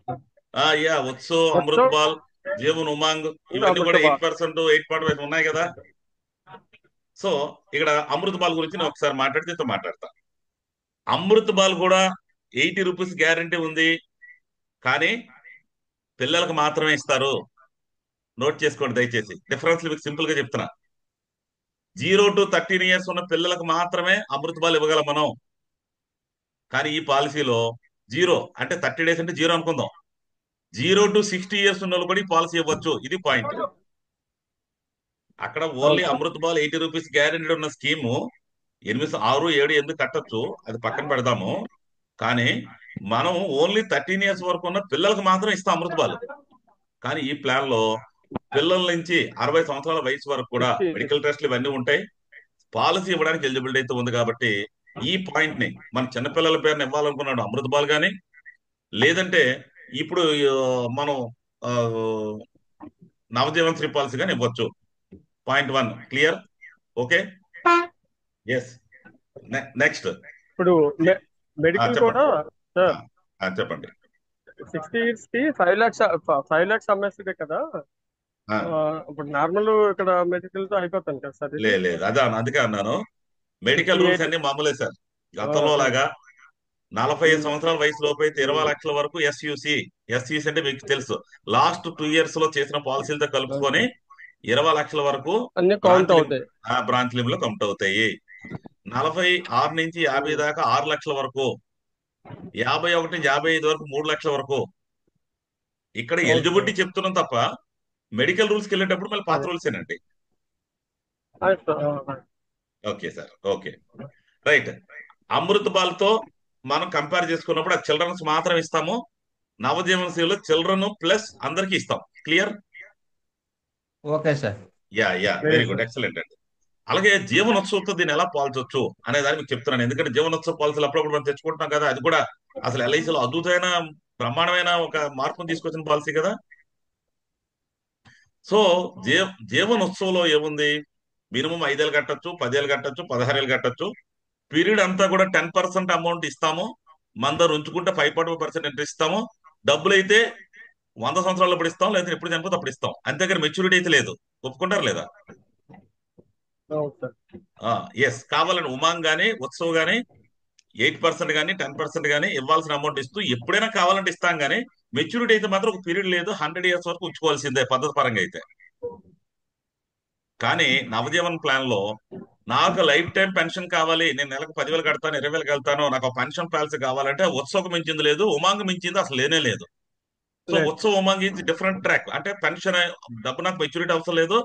యా, ఉత్సో, అమృత్ ఉత్సవం బాల్, జీవన్ ఉమాంగ్ అండ్ ఇవన్నీ కూడా అమృతపాల్. 8%, 8.5 ఉన్నాయి కదా. సో ఇక్కడ అమృత్ బాల్ గురించి నేను ఒకసారి మాట్లాడితే మాట్లాడతా. అమృత్ బాల్ కూడా 80 రూపీస్ గ్యారంటీ ఉంది. కానీ పిల్లలకు మాత్రమే ఇస్తారు. నోట్ చేసుకోండి దయచేసి. డిఫరెన్స్ మీకు సింపుల్ గా చెప్తున్నా. 0 to 13 years ఉన్న పిల్లలకు మాత్రమే అమృత బాల్ ఇవ్వగలం మనం. కానీ ఈ పాలసీలో 0 అంటే 30 days అంటే 0 అనుకుందాం. 0 to 60 years ఉన్న వాళ్ళు కూడా ఈ పాలసీ ఇవ్వచ్చు. ఇది పాయింట్. అక్కడ only Amrit ball 80 rupees guarantee ఉన్న స్కీము 8, 6, 7, 8 కట్టొచ్చు. అది పక్కన పెడదాము. కానీ మనం ఓన్లీ 13 years వరకు ఉన్న పిల్లలకు మాత్రం ఇస్తాం అమృత్ బాల్. కానీ ఈ ప్లాన్ లో పిల్లల నుంచి 60 సంవత్సరాల వయసు వరకు కూడా మెడికల్ టెస్ట్లు ఇవన్నీ ఉంటాయి. పాలసీ ఇవ్వడానికి ఎలిజిబిలిటీ అయితే ఉంది. కాబట్టి ఈ పాయింట్ ని మన చిన్నపిల్లల పేరుని ఇవ్వాలనుకున్నాడు అమృత్ బాల్ గాని, లేదంటే ఇప్పుడు మనం ఆ, నవజీవన్ శ్రీ పాలసీ గాని ఇవ్వచ్చు. Point 1 clear. Okay. Yes. Next ఇప్పుడు మెడికల్ చెప్పండి. కూడా సార్ చెప్పండి. 60 years కి 5 lakhs అమ్మేస్తుంది కదా. ఆ, ఇప్పుడు నార్మల్ ఇక్కడ మెడికల్ తో అయిపోతాను కదా సార్ ఇది. లేదు అదే అందుకే అన్నాను. మెడికల్ రూల్స్ 58 అన్ని మామూలే సార్. గతంలో లాగా 45 సంవత్సరాల వయసు లోపు అయితే 20 లక్షల వరకు ఎస్యూసి. ఎస్యూసి అంటే మీకు తెలుసు, లాస్ట్ 2 years లో చేసిన పాలసీలతో కలుపుకొని 20 లక్షల వరకు అన్ని కౌంట్ అవుతాయి. బ్రాంచ్ లిమ్ లో కౌంట్ అవుతాయి. 46 నుంచి 50 దాకా 6 లక్షల వరకు, 51 నుంచి 55 వరకు 3 లక్షల వరకు. ఇక్కడ ఎలిజిబిలిటీ చెప్తున్నాం తప్ప మెడికల్ రూల్స్కి వెళ్ళేటప్పుడు మళ్ళీ పాత రూల్స్ ఏనండి. Okay sir. Okay right. Amrit ball తో మనం కంపేర్ చేసుకున్నప్పుడు అది చిల్డ్రన్స్ మాత్రం ఇస్తాము. నవజీవన్ శ్రీలో చిల్డ్రన్ ప్లస్ అందరికి ఇస్తాం. Clear. Okay sir. Yeah very good, excellent అండి. అలాగే జీవనోత్సవంతో దీన్ని ఎలా పాల్చొచ్చు అనే దాన్ని మీకు చెప్తున్నాను. ఎందుకంటే జీవనోత్సవ పాలసీలు అప్పుడప్పుడు మనం తెచ్చుకుంటున్నాం కదా. అది కూడా అసలు ఎల్ఐసిలో అద్భుతమైన బ్రహ్మాండమైన ఒక మార్పును తీసుకొచ్చిన పాలసీ కదా. సో జీవనోత్సవంలో ఏముంది, మినిమం 5 ఏళ్ళు కట్టచ్చు, 10 ఏళ్ళు కట్టచ్చు, 16 ఏళ్ళు కట్టచ్చు. పీరియడ్ అంతా కూడా 10% అమౌంట్ ఇస్తాము. మన దగ్గర ఉంచుకుంటే 5.5% ఇంట్రెస్ట్ ఇస్తాము. డబ్బులు అయితే 100 సంవత్సరాలు అప్పుడు ఇస్తాం, లేదా ఎప్పుడు చనిపోతే అప్పుడు ఇస్తాం. అంతేగాని మెచ్యూరిటీ అయితే లేదు. ఒప్పుకుంటారు లేదా? ఎస్. కావాలని ఉమాంగ్ గానీ ఉత్సవ్ గానీ 8% కానీ 10% కానీ ఇవ్వాల్సిన అమౌంట్ ఇస్తూ ఎప్పుడైనా కావాలంటే ఇస్తాం. కానీ మెచ్యూరిటీ అయితే మాత్రం ఒక పీరియడ్ లేదు, 100 years వరకు ఉంచుకోవాల్సిందే పద్ధతి పరంగా అయితే. కానీ నవజీవన్ ప్లాన్ లో నాకు లైఫ్ టైం పెన్షన్ కావాలి, నేను నెలకు 10,000 కడతాను, 20,000 కడతాను, నాకు పెన్షన్ పాలసీ కావాలంటే ఉత్సవం మించింది లేదు, ఉమాంగ్ మించింది అసలు లేనే లేదు. సో ఉత్సవ్ ఉమాంగ్ ఇది డిఫరెంట్ ట్రాక్. అంటే పెన్షన్ డబ్బు నాకు మెచ్యూరిటీ అవసరం లేదు,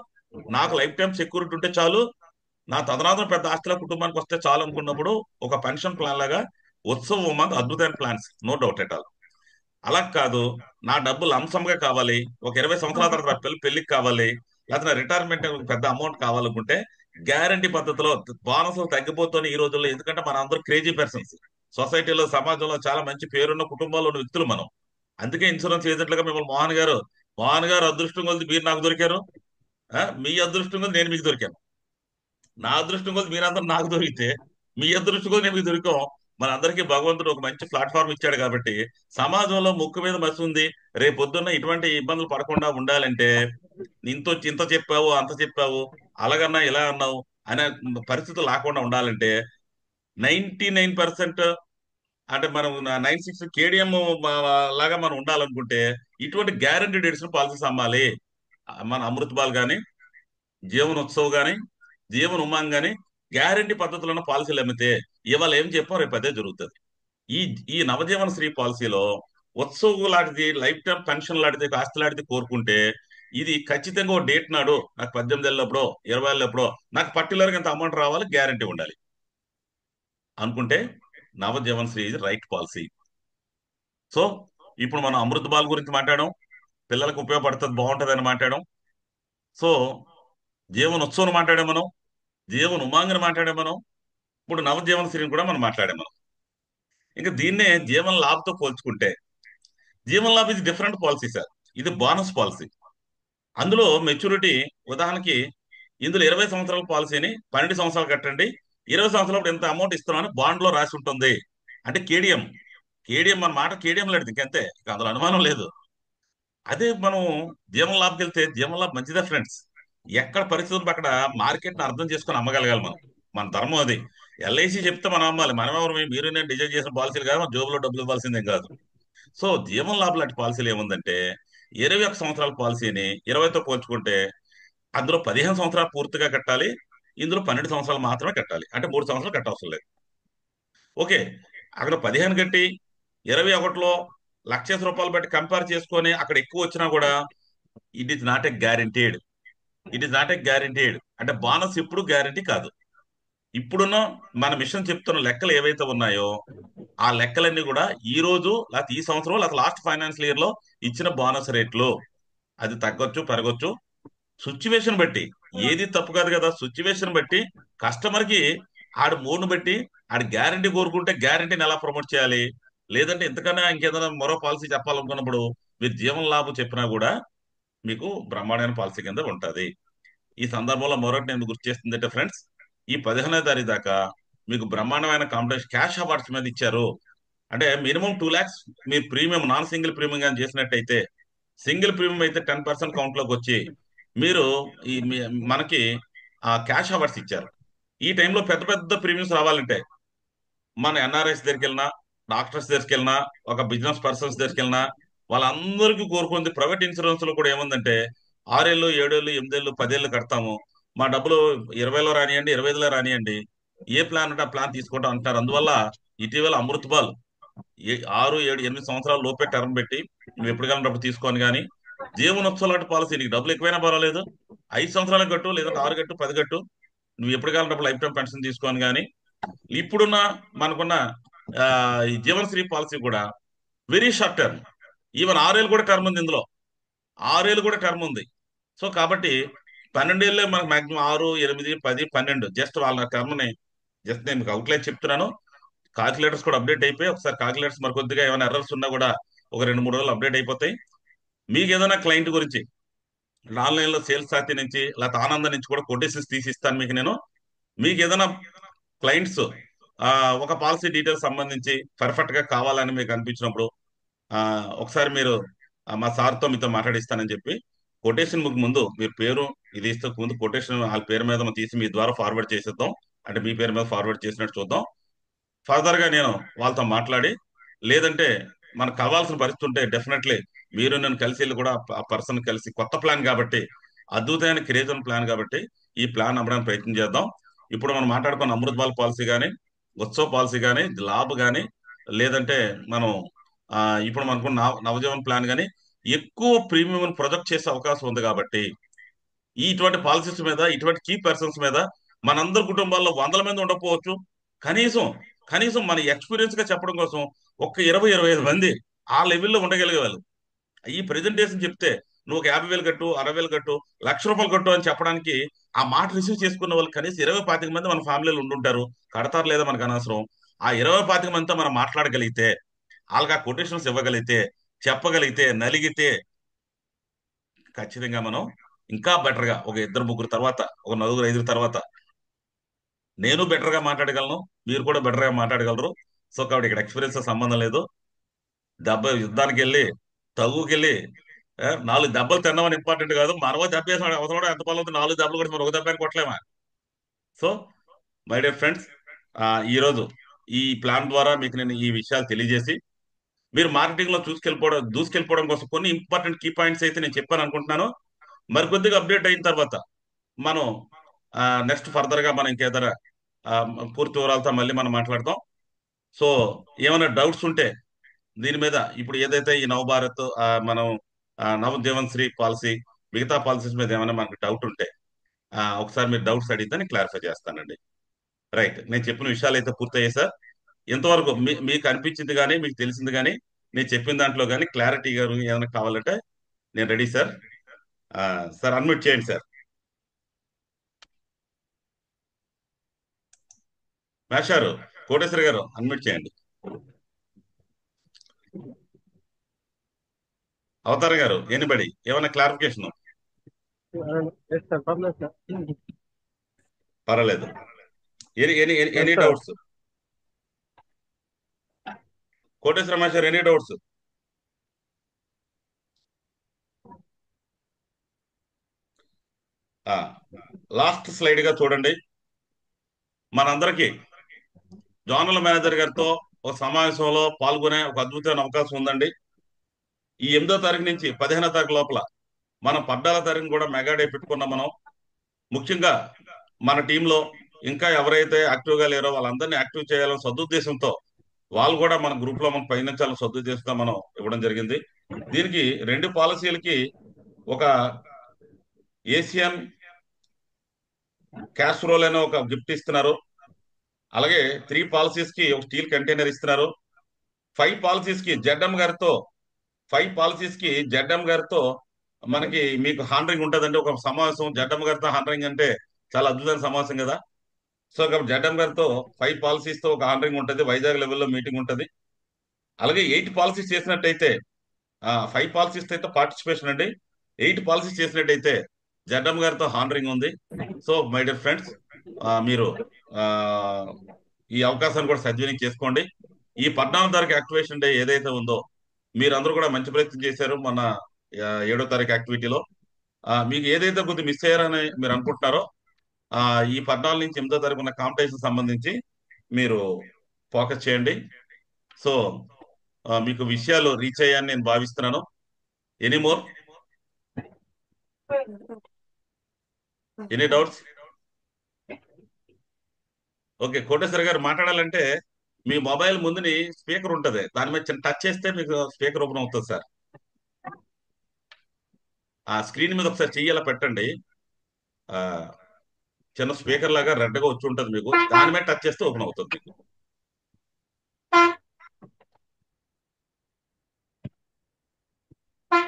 నాకు లైఫ్ టైం సెక్యూరిటీ ఉంటే చాలు, నా తదనంతరం పెద్ద ఆస్తుల కుటుంబానికి వస్తే చాలు అనుకున్నప్పుడు ఒక పెన్షన్ ప్లాన్ లాగా ఉత్సవ్ ఉమాంగ్ అద్భుతమైన plans, no doubt at all. అలా కాదు, నా డబ్బు లంసంగా కావాలి, ఒక 20 సంవత్సరాల తర్వాత పెళ్లికి కావాలి, లేకపోతే నా రిటైర్మెంట్ పెద్ద అమౌంట్ కావాలనుకుంటే గ్యారంటీ పద్ధతిలో బోనస్లు తగ్గిపోతున్నాయి ఈ రోజుల్లో. ఎందుకంటే మన అందరూ క్రేజీ పర్సన్స్, సొసైటీలో సమాజంలో చాలా మంచి పేరున్న కుటుంబాల్లో ఉన్న వ్యక్తులు మనం. అందుకే ఇన్సూరెన్స్ ఏజెంట్లుగా మిమ్మల్ని మోహన్ గారు అదృష్టం కొద్ది మీరు నాకు దొరికారు, మీ అదృష్టం కొద్ది నేను మీకు దొరికాను, నా అదృష్టం కొద్ది మీరందరూ నాకు దొరికితే మీ అదృష్టం కొద్ది నేను మీకు దొరికాం. మన అందరికీ భగవంతుడు ఒక మంచి ప్లాట్ఫామ్ ఇచ్చాడు. కాబట్టి సమాజంలో ముక్కు మీద మసి ఉంది, రేపు పొద్దున్న ఇటువంటి ఇబ్బందులు పడకుండా ఉండాలంటే ఇంత చెప్పావు, అంత చెప్పావు, అలాగన్నా ఇలా అన్నావు అనే పరిస్థితులు లేకుండా ఉండాలంటే 99% అంటే మనం 96 కేడిఎం లాగా మనం ఉండాలనుకుంటే ఇటువంటి గ్యారంటీ ఎడిషన్ పాలసీస్ అమ్మాలి. మన అమృత్ బాల్ కానీ, జీవన్ ఉత్సవ్ కానీ, జీవన్ ఉమాంగ్ కానీ గ్యారంటీ పద్ధతిలో ఉన్న పాలసీలు అమ్మితే ఇవాళ ఏం చెప్పాం రేపు అదే జరుగుతుంది. ఈ ఈ నవజీవన శ్రీ పాలసీలో ఉత్సవ్ లాంటిది, లైఫ్ టైం పెన్షన్ లాంటిది, ఆస్తి లాంటిది కోరుకుంటే ఇది ఖచ్చితంగా ఒక డేట్ నాడు నాకు 18 ఏళ్ళప్పుడో 20 ఏళ్ళప్పుడో నాకు పర్టికులర్ గా ఇంత అమౌంట్ రావాలి, గ్యారంటీ ఉండాలి అనుకుంటే నవజీవన్ శ్రీ ఇది రైట్ పాలసీ. సో ఇప్పుడు మనం అమృత్ బాల్ గురించి మాట్లాడడం, పిల్లలకు ఉపయోగపడుతుంది, బాగుంటుంది అని మాట్లాడడం. సో జీవన్ ఉత్సవం మాట్లాడాం మనం, జీవన్ ఉమాంగ్ని మాట్లాడాం మనం, ఇప్పుడు నవజీవన్ శ్రీని కూడా మనం మాట్లాడాం మనం. ఇంకా దీన్నే జీవన్ లాభ్ తో పోల్చుకుంటే జీవన్ లాభ్ ఇది డిఫరెంట్ పాలసీ సార్. ఇది బోనస్ పాలసీ. అందులో మెచ్యూరిటీ ఉదాహరణకి ఇందులో 20 సంవత్సరాల పాలసీని 12 సంవత్సరాలు కట్టండి, 20 సంవత్సరాలు ఎంత అమౌంట్ ఇస్తున్నామని బాండ్ లో రాసి ఉంటుంది. అంటే కేడిఎం మన మాట కేడిఎం లాంటిది, ఇంకంతే, ఇక అందులో అనుమానం లేదు. అదే మనం జీవన్ లాభ్కి వెళ్తే జీవన్ లాభ్ మంచిదే ఫ్రెండ్స్. ఎక్కడ పరిస్థితులు అక్కడ మార్కెట్ ని అర్థం చేసుకొని అమ్మగలగాలి మనం. మన ధర్మం అది. ఎల్ఐసి చెప్తే మనం అమ్మాలి. మనం ఎవరు, మీరు నేను డిజైన్ చేసిన పాలసీలు కాదు, మన జోబులో డబ్బులు ఇవ్వాల్సిందేం కాదు. సో జీవన్ లాభ్ లాంటి పాలసీలు ఏముందంటే 21 సంవత్సరాల పాలసీని 20తో పోల్చుకుంటే అందులో 15 సంవత్సరాలు పూర్తిగా కట్టాలి, ఇందులో 12 సంవత్సరాలు మాత్రమే కట్టాలి. అంటే 3 సంవత్సరాలు కట్టవసరం లేదు. ఓకే, అక్కడ 15 కట్టి 21లో రూపాయలు బట్టి కంపేర్ చేసుకొని అక్కడ ఎక్కువ వచ్చినా కూడా it is not a guaranteed. It is not a guaranteed అంటే బోనస్ ఇప్పుడు గ్యారంటీ కాదు. ఇప్పుడున్న మన మిషన్ చెప్తున్న లెక్కలు ఏవైతే ఉన్నాయో ఆ లెక్కలన్నీ కూడా ఈ రోజు లేకపోతే ఈ సంవత్సరం లేకపోతే లాస్ట్ ఫైనాన్షియల్ ఇయర్ లో ఇచ్చిన బోనస్ రేట్లు. అది తగ్గొచ్చు పెరగొచ్చు సిచ్యువేషన్ బట్టి. ఏది తప్పు కాదు కదా, సిచ్యువేషన్ బట్టి కస్టమర్ కి ఆడు మూడును బట్టి ఆడు గ్యారంటీ కోరుకుంటే గ్యారంటీని ఎలా ప్రమోట్ చేయాలి, లేదంటే ఇంతకన్నా ఇంకేదైనా మరో పాలసీ చెప్పాలనుకున్నప్పుడు మీరు జీవన లాభం చెప్పినా కూడా మీకు బ్రహ్మాండమైన పాలసీ కింద ఉంటది. ఈ సందర్భంలో మరొకటి నేను గుర్తు చేస్తుందంటే ఫ్రెండ్స్, ఈ 15వ తారీఖు దాకా మీకు బ్రహ్మాండమైన కాంపిటీషన్ క్యాష్ అవార్డ్స్ మీద ఇచ్చారు. అంటే మినిమం 2 lakhs మీరు ప్రీమియం నాన్ సింగిల్ ప్రీమియం కానీ చేసినట్టయితే, సింగిల్ ప్రీమియం అయితే 10% కౌంట్ లోకి వచ్చి మీరు మనకి ఆ క్యాష్ అవార్డ్స్ ఇచ్చారు. ఈ టైంలో పెద్ద పెద్ద ప్రీమియమ్స్ రావాలంటే మన ఎన్ఆర్ఐస్ దగ్గరికి వెళ్ళినా, డాక్టర్స్ దగ్గరికి వెళ్ళినా, ఒక బిజినెస్ పర్సన్స్ దగ్గరికి వెళ్ళినా వాళ్ళందరికీ కోరుకుంది. ప్రైవేట్ ఇన్సూరెన్స్ లో కూడా ఏముందంటే 6 ఏళ్ళు 7 ఏళ్ళు 8 ఏళ్ళు 10 ఏళ్ళు కడతాము, మా డబ్బులు 20లో రానియండి 25లో రానియండి, ఏ ప్లాన్ అంటే ఆ ప్లాన్ తీసుకుంటాం అంటారు. అందువల్ల ఇటీవల అమృత్ బాల్ 6 7 8 సంవత్సరాల లోపే టర్మ్ పెట్టి నువ్వు ఎప్పుడు కావాలంటే తీసుకోని, కానీ జీవనోత్సవం లాంటి పాలసీ నీకు డబ్బులు ఎక్కువైనా పర్వాలేదు 5 సంవత్సరాలకు కట్టు, లేదంటే 6 కట్టు 10 కట్టు, నువ్వు ఎప్పుడు కావాలంటే లైఫ్ టైం పెన్షన్ తీసుకోని. కానీ ఇప్పుడున్న మనకున్న ఆ, ఈ జీవనశ్రీ పాలసీ కూడా వెరీ షార్ట్ టర్మ్. ఈవెన్ 6 ఏళ్ళు కూడా టర్మ్ ఉంది ఇందులో, 6 ఏళ్ళు కూడా టర్మ్ ఉంది. సో కాబట్టి 12 ఏళ్ళే మనకు మాక్సిమం 6 8 10 12 జస్ట్ వాళ్ళ టర్మ్ ని జస్ట్ నేను మీకు అవుట్లైన్ చెప్తున్నాను. కాల్కులేటర్స్ కూడా అప్డేట్ అయిపోయి ఒకసారి కాల్కులేటర్స్ మరి కొద్దిగా ఏమైనా ఎర్రర్స్ ఉన్నా కూడా ఒక 2 3 రోజులు అప్డేట్ అయిపోతాయి. మీకు ఏదైనా క్లయింట్ గురించి ఆన్లైన్ లో సేల్స్ సాతి నుంచి లేకపోతే ఆనందం నుంచి కూడా కొటేషన్స్ తీసి ఇస్తాను మీకు నేను. మీకు ఏదైనా క్లయింట్స్ ఒక పాలసీ డీటెయిల్స్ సంబంధించి పర్ఫెక్ట్ గా కావాలని మీకు అనిపించినప్పుడు ఆ ఒకసారి మీరు మా సార్తో మీతో మాట్లాడిస్తానని చెప్పి కొటేషన్ మీకు ముందు మీరు పేరు ఇది ఇస్తే ముందు కొటేషన్ వాళ్ళ పేరు మీద మనం తీసి మీ ద్వారా ఫార్వర్డ్ చేసేద్దాం. అంటే మీ పేరు మీద ఫార్వర్డ్ చేసినట్టు చూద్దాం. ఫర్దర్ గా నేను వాళ్ళతో మాట్లాడి, లేదంటే మనకు కావాల్సిన పరిస్థితి ఉంటే డెఫినెట్లీ మీరు నేను కలిసి వెళ్ళి కూడా ఆ పర్సన్ కలిసి కొత్త ప్లాన్ కాబట్టి అద్భుతమైన క్రియేటివ్ ప్లాన్ కాబట్టి ఈ ప్లాన్ అమ్మడానికి ప్రయత్నం చేద్దాం. ఇప్పుడు మనం మాట్లాడుకున్న అమృత్ బాల్ పాలసీ కానీ, ఉత్సవ్ పాలసీ కానీ, లాభ్ కానీ, లేదంటే మనం ఆ ఇప్పుడు మనకు నవజీవన్ ప్లాన్ కానీ ఎక్కువ ప్రీమియం ప్రొజెక్ట్ చేసే అవకాశం ఉంది కాబట్టి ఇటువంటి పాలసీస్ మీద ఇటువంటి కీ పర్సన్స్ మీద మనందరి కుటుంబాల్లో వందల మంది ఉండకపోవచ్చు, కనీసం కనీసం మన ఎక్స్పీరియన్స్ గా చెప్పడం కోసం ఒక 20 25 మంది ఆ లెవెల్లో ఉండగలిగే వాళ్ళు ఈ ప్రెజెంటేషన్ చెప్తే నువ్వు ఒక 50,000 కట్టు 60,000 కట్టు ₹1,00,000 కట్టు అని చెప్పడానికి ఆ మాట రిసీవ్ చేసుకున్న వాళ్ళు కనీసం 20 25 మంది మన ఫ్యామిలీలో ఉండుంటారు. కడతారు లేదా మనకు అనవసరం. ఆ 20 25 మందితో మనం మాట్లాడగలిగితే, వాళ్ళకి ఆ కొటేషన్స్ ఇవ్వగలిగితే, చెప్పగలిగితే, నలిగితే ఖచ్చితంగా మనం ఇంకా బెటర్ గా ఒక 2 3 తర్వాత ఒక 4 5 తర్వాత నేను బెటర్ గా మాట్లాడగలను, మీరు కూడా బెటర్ గా మాట్లాడగలరు. సో కాబట్టి ఇక్కడ ఎక్స్పీరియన్స్ తో సంబంధం లేదు. యుద్ధానికి వెళ్ళి తగుకి వెళ్ళి 4 దెబ్బలు తినడం ఇంపార్టెంట్ కాదు. మనమో దెబ్బ వేసాడు అవసరం ఎంత బలం ఉంది, 4 దెబ్బలు కూడా మనం ఒక దెబ్బని కొట్టలేమా. సో మై డియర్ ఫ్రెండ్స్, ఈ రోజు ఈ ప్లాన్ ద్వారా మీకు నేను ఈ విషయాలు తెలియజేసి మీరు మార్కెటింగ్ లో దూసుకెళ్ళిపోవడం కోసం కొన్ని ఇంపార్టెంట్ కీ పాయింట్స్ అయితే నేను చెప్పాను అనుకుంటున్నాను. మరి కొద్దిగా అప్డేట్ అయిన తర్వాత మనం నెక్స్ట్ ఫర్దర్ గా మనం ఇంకేదైనా ఆ, పూర్తి వివరాలతో మళ్ళీ మనం మాట్లాడతాం. సో ఏమైనా డౌట్స్ ఉంటే దీని మీద ఇప్పుడు ఏదైతే ఈ నవభారత్ మనం నవజీవన్ శ్రీ పాలసీ మిగతా పాలసీస్ మీద ఏమైనా మనకు డౌట్ ఉంటే ఒకసారి మీరు డౌట్స్ అడిగితే నేను క్లారిఫై చేస్తానండి. రైట్, నేను చెప్పిన విషయాలు అయితే పూర్తయ్యాయి సార్. ఇంతవరకు మీకు అనిపించింది కానీ మీకు తెలిసింది కానీ నేను చెప్పిన దాంట్లో కానీ క్లారిటీ గారు ఏమైనా కావాలంటే నేను రెడీ సార్. సార్ అన్మ్యూట్ చేయండి సార్. మేషారు కోటేశ్వర గారు అన్మ్యూట్ చేయండి. అవతార గారు ఎనిబడి ఏమైనా clarification? Yes, sir. Problem, sir. పర్వాలేదు. Any any Yes, any sir. Doubts? Koteswara మేషారు ఎనీ డౌట్స్? లాస్ట్ స్లైడ్ గా చూడండి. మనందరికీ జోనల్ మేనేజర్ గారితో ఒక సమావేశంలో పాల్గొనే ఒక అద్భుతమైన అవకాశం ఉందండి. ఈ 8వ తారీఖు నుంచి 15వ తారీఖు లోపల మనం 14వ తారీఖు కూడా మెగా డే పెట్టుకున్నాం. మనం ముఖ్యంగా మన టీంలో ఇంకా ఎవరైతే యాక్టివ్గా లేరో వాళ్ళందరినీ యాక్టివ్ చేయాలని సదుద్దేశంతో వాళ్ళు కూడా మన గ్రూప్ లో మనం పయనించాలని సదుద్దేశంతో మనం ఇవ్వడం జరిగింది. దీనికి 2 పాలసీలకి ఒక ఏషియన్ క్యాస్ట్రోల్ అనే ఒక గిఫ్ట్ ఇస్తున్నారు. అలాగే 3 పాలసీస్ కి ఒక స్టీల్ కంటైనర్ ఇస్తున్నారు. 5 పాలసీస్ కి జెడ్ఎం గారితో మనకి మీకు హానరింగ్ ఉంటుందండి. ఒక సమావేశం జెడ్ఎం గారితో హానరింగ్ అంటే చాలా అద్భుతమైన సమావేశం కదా. సో కాబట్టి జెడ్ఎం గారితో 5 పాలసీస్ తో ఒక హానరింగ్ ఉంటుంది. వైజాగ్ లెవెల్లో మీటింగ్ ఉంటుంది. అలాగే 8 పాలసీస్ చేసినట్టయితే 5 పాలసీస్ అయితే పార్టిసిపేషన్ అండి. 8 పాలసీస్ చేసినట్టయితే జడ్డం గారితో హానరింగ్ ఉంది. సో మై డియర్ ఫ్రెండ్స్, మీరు ఆ, ఈ అవకాశాన్ని కూడా సద్వినియోగం చేసుకోండి. ఈ 14వ తారీఖు యాక్టివేషన్ డే ఏదైతే ఉందో మీరందరూ కూడా మంచి ప్రయత్నం చేశారు. మన 7వ తారీఖు యాక్టివిటీలో మీకు ఏదైతే కొద్ది మిస్ అయ్యారని మీరు అనుకుంటున్నారో ఈ 14 నుంచి 8వ తారీఖు ఉన్న కాంపిటీషన్ సంబంధించి మీరు ఫోకస్ చేయండి. సో మీకు విషయాలు రీచ్ అయ్యాయని నేను భావిస్తున్నాను. Any more any doubts? Okay, Koteswara గారు మాట్లాడాలంటే మీ మొబైల్ ముందుని స్పీకర్ ఉంటుంది, దాని మీద చిన్న టచ్ చేస్తే మీకు స్పీకర్ ఓపెన్ అవుతుంది సార్. ఆ స్క్రీన్ మీద ఒకసారి చెయ్యాల పెట్టండి. ఆ చిన్న స్పీకర్ లాగా రెడ్గా వచ్చి ఉంటుంది, మీకు దాని మీద టచ్ చేస్తే ఓపెన్ అవుతుంది మీకు.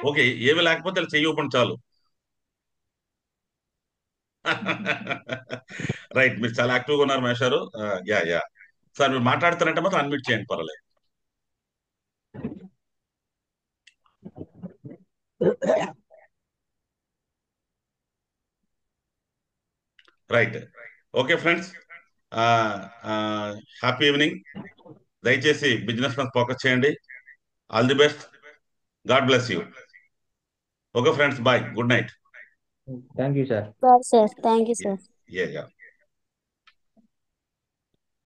ఓకే, ఏమి లేకపోతే అలా చెయ్యి ఓపెన్ చాలు. రైట్, మీరు చాలా యాక్టివ్గా ఉన్నారు మహేష్ గారు. యా యా సార్, మీరు మాట్లాడుతారంటే మాత్రం అన్మ్యూట్ చేయండి, పర్వాలేదు. Right, okay friends, happy evening. దయచేసి బిజినెస్ మీద ఫోకస్ చేయండి. All the best. God bless you. Okay friends, bye, good night. Thank you sir. Sir, sir. Thank you, sir. Yeah, yeah.